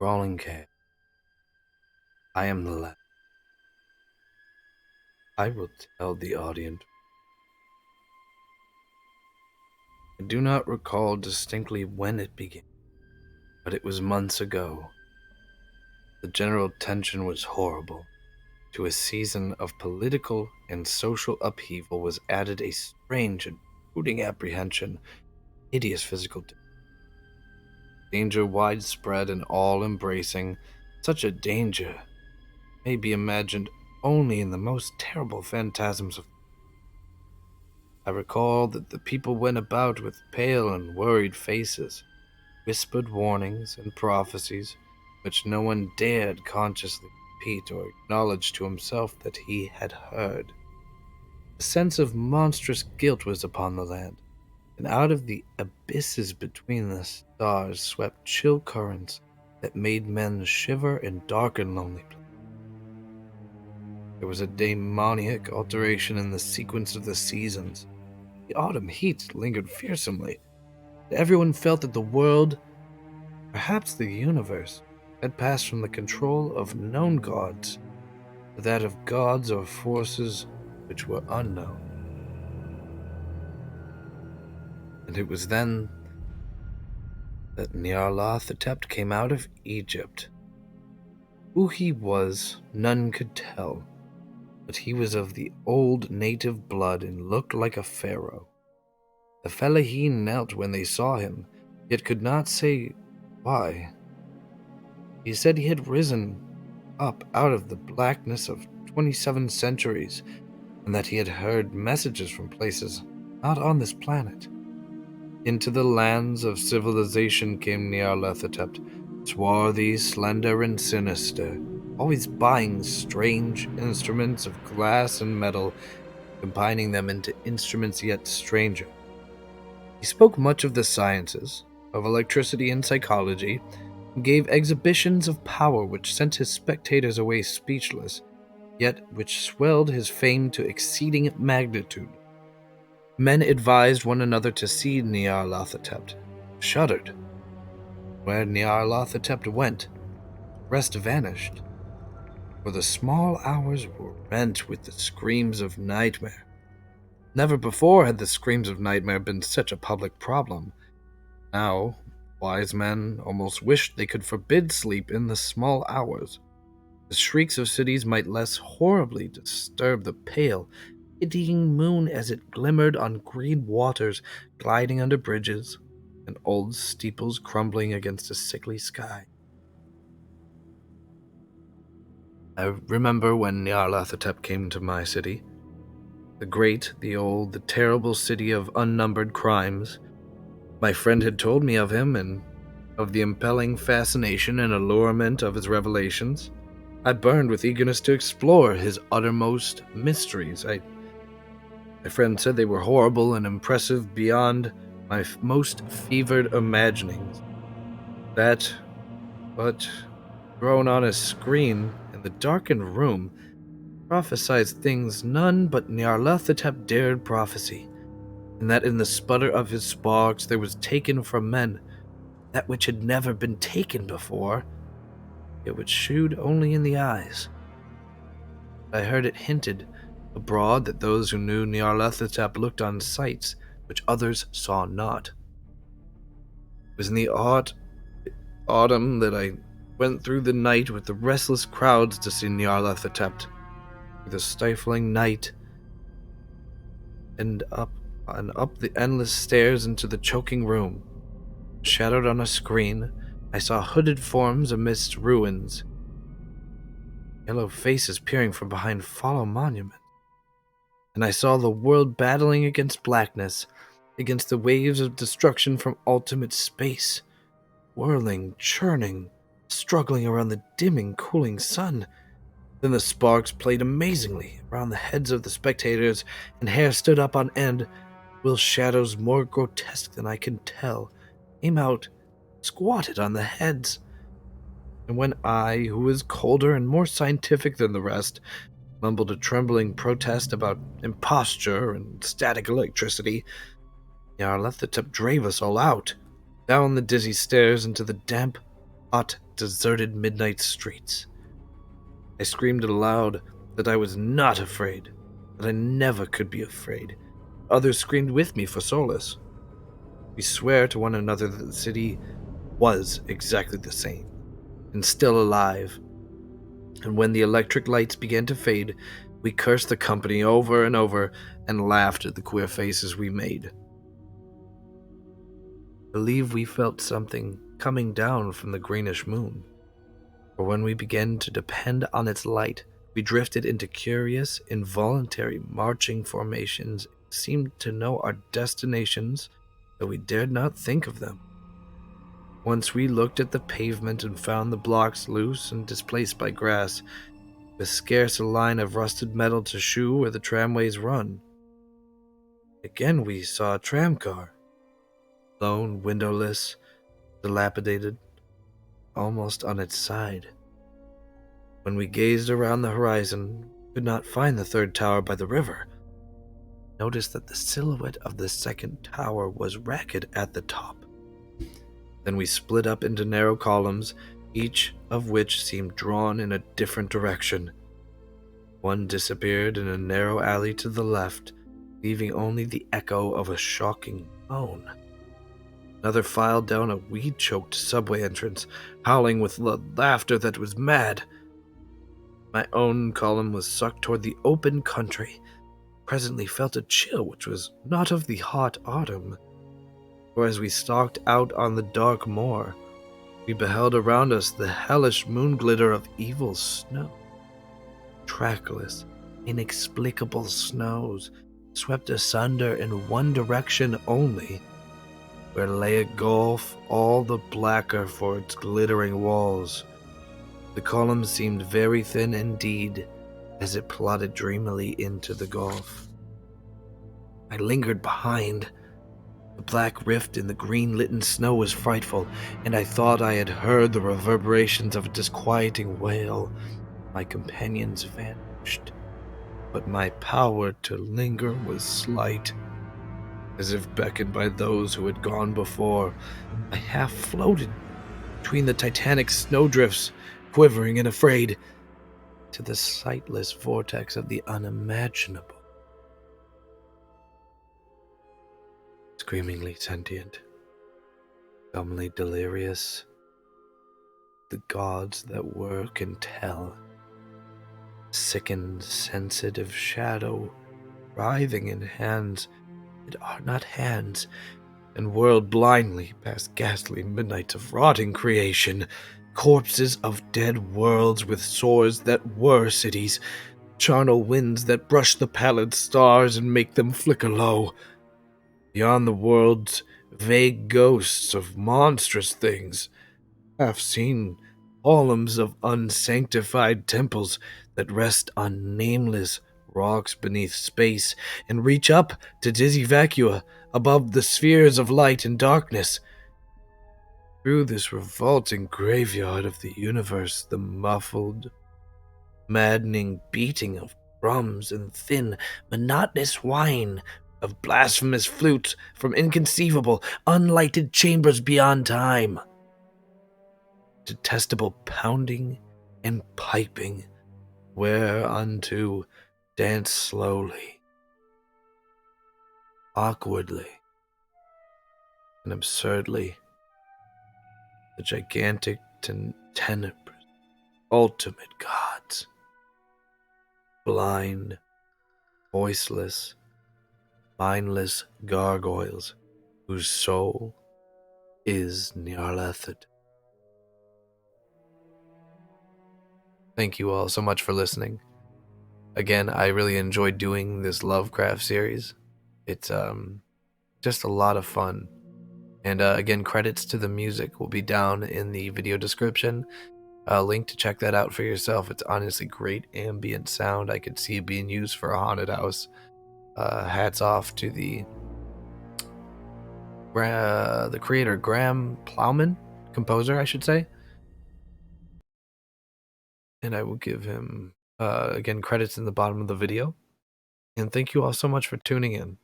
Crawling cave. I am the lad. I will tell the audience. I do not recall distinctly when it began, but it was months ago. The general tension was horrible. To a season of political and social upheaval was added a strange and brooding apprehension, hideous physical danger widespread and all-embracing. Such a danger may be imagined only in the most terrible phantasms of. I recall that the people went about with pale and worried faces, whispered warnings and prophecies, which no one dared consciously repeat or acknowledge to himself that he had heard. A sense of monstrous guilt was upon the land, and out of the abysses between the stars swept chill currents that made men shiver in dark and lonely places. There was a demoniac alteration in the sequence of the seasons. The autumn heat lingered fearsomely, and everyone felt that the world, perhaps the universe, had passed from the control of known gods to that of gods or forces which were unknown. And it was then that Nyarlathotep came out of Egypt. Who he was, none could tell, but he was of the old native blood and looked like a pharaoh. The Fellahin knelt when they saw him, yet could not say why. He said he had risen up out of the blackness of 27 centuries, and that he had heard messages from places not on this planet. Into the lands of civilization came Nyarlathotep, swarthy, slender, and sinister, always buying strange instruments of glass and metal, combining them into instruments yet stranger. He spoke much of the sciences, of electricity and psychology, and gave exhibitions of power which sent his spectators away speechless, yet which swelled his fame to exceeding magnitude. Men advised one another to see Nyarlathotep, shuddered. Where Nyarlathotep went, rest vanished, for the small hours were rent with the screams of nightmare. Never before had the screams of nightmare been such a public problem. Now, wise men almost wished they could forbid sleep in the small hours. The shrieks of cities might less horribly disturb the pale, pitying moon as it glimmered on green waters gliding under bridges and old steeples crumbling against a sickly sky. I remember when Nyarlathotep came to my city. The great, the old, the terrible city of unnumbered crimes. My friend had told me of him and of the impelling fascination and allurement of his revelations. I burned with eagerness to explore his uttermost mysteries. My friend said they were horrible and impressive beyond my most fevered imaginings. That, but thrown on a screen in the darkened room, prophesied things none but Nyarlathotep dared prophesy, and that in the sputter of his sparks there was taken from men that which had never been taken before, yet which shewed only in the eyes. I heard it hinted abroad that those who knew Nyarlathotep looked on sights which others saw not. It was in the autumn that I went through the night with the restless crowds to see Nyarlathotep, through the stifling night, and up the endless stairs into the choking room. Shadowed on a screen, I saw hooded forms amidst ruins, yellow faces peering from behind fallen monuments, and I saw the world battling against blackness, against the waves of destruction from ultimate space, whirling, churning, struggling around the dimming, cooling sun. Then the sparks played amazingly around the heads of the spectators, and hair stood up on end, while shadows more grotesque than I can tell came out, squatted on the heads. And when I, who was colder and more scientific than the rest, mumbled a trembling protest about imposture and static electricity, Nyarlathotep drave us all out, down the dizzy stairs into the damp, hot, deserted midnight streets. I screamed aloud that I was not afraid, that I never could be afraid. Others screamed with me for solace. We swear to one another that the city was exactly the same, and still alive. And when the electric lights began to fade, we cursed the company over and over and laughed at the queer faces we made. I believe we felt something coming down from the greenish moon, for when we began to depend on its light, we drifted into curious, involuntary marching formations, seemed to know our destinations, though we dared not think of them. Once we looked at the pavement and found the blocks loose and displaced by grass, with scarce a line of rusted metal to shew where the tramways run. Again we saw a tramcar, lone, windowless, dilapidated, almost on its side. When we gazed around the horizon, we could not find the third tower by the river. Noticed that the silhouette of the second tower was ragged at the top. Then we split up into narrow columns, each of which seemed drawn in a different direction. One disappeared in a narrow alley to the left, leaving only the echo of a shocking moan. Another filed down a weed-choked subway entrance, howling with laughter that was mad. My own column was sucked toward the open country. Presently felt a chill which was not of the hot autumn, for as we stalked out on the dark moor, we beheld around us the hellish moon glitter of evil snow. Trackless, inexplicable snows, swept asunder in one direction only, where lay a gulf all the blacker for its glittering walls. The column seemed very thin indeed, as it plodded dreamily into the gulf. I lingered behind. The black rift in the green-litten snow was frightful, and I thought I had heard the reverberations of a disquieting wail. My companions vanished, but my power to linger was slight. As if beckoned by those who had gone before, I half floated between the titanic snowdrifts, quivering and afraid, to the sightless vortex of the unimaginable. Screamingly sentient, dumbly delirious, the gods that were can tell. Sickened, sensitive shadow, writhing in hands that are not hands, and whirled blindly past ghastly midnights of rotting creation, corpses of dead worlds with sores that were cities, charnel winds that brush the pallid stars and make them flicker low. Beyond the worlds, vague ghosts of monstrous things, half-seen columns of unsanctified temples that rest on nameless rocks beneath space and reach up to dizzy vacua above the spheres of light and darkness. Through this revolting graveyard of the universe, the muffled, maddening beating of drums and thin, monotonous whine of blasphemous flutes from inconceivable, unlighted chambers beyond time. Detestable pounding and piping, whereunto dance slowly, awkwardly, and absurdly the gigantic tenebrous ultimate gods, blind, voiceless, mindless gargoyles whose soul is Nyarlathotep. Thank you all so much for listening. Again, I really enjoyed doing this Lovecraft series. It's just a lot of fun. And again, credits to the music will be down in the video description. Link to check that out for yourself. It's honestly great ambient sound. I could see it being used for a haunted house. Hats off to the creator, Graham Plowman, composer, I should say. And I will give him, again, credits in the bottom of the video. And thank you all so much for tuning in.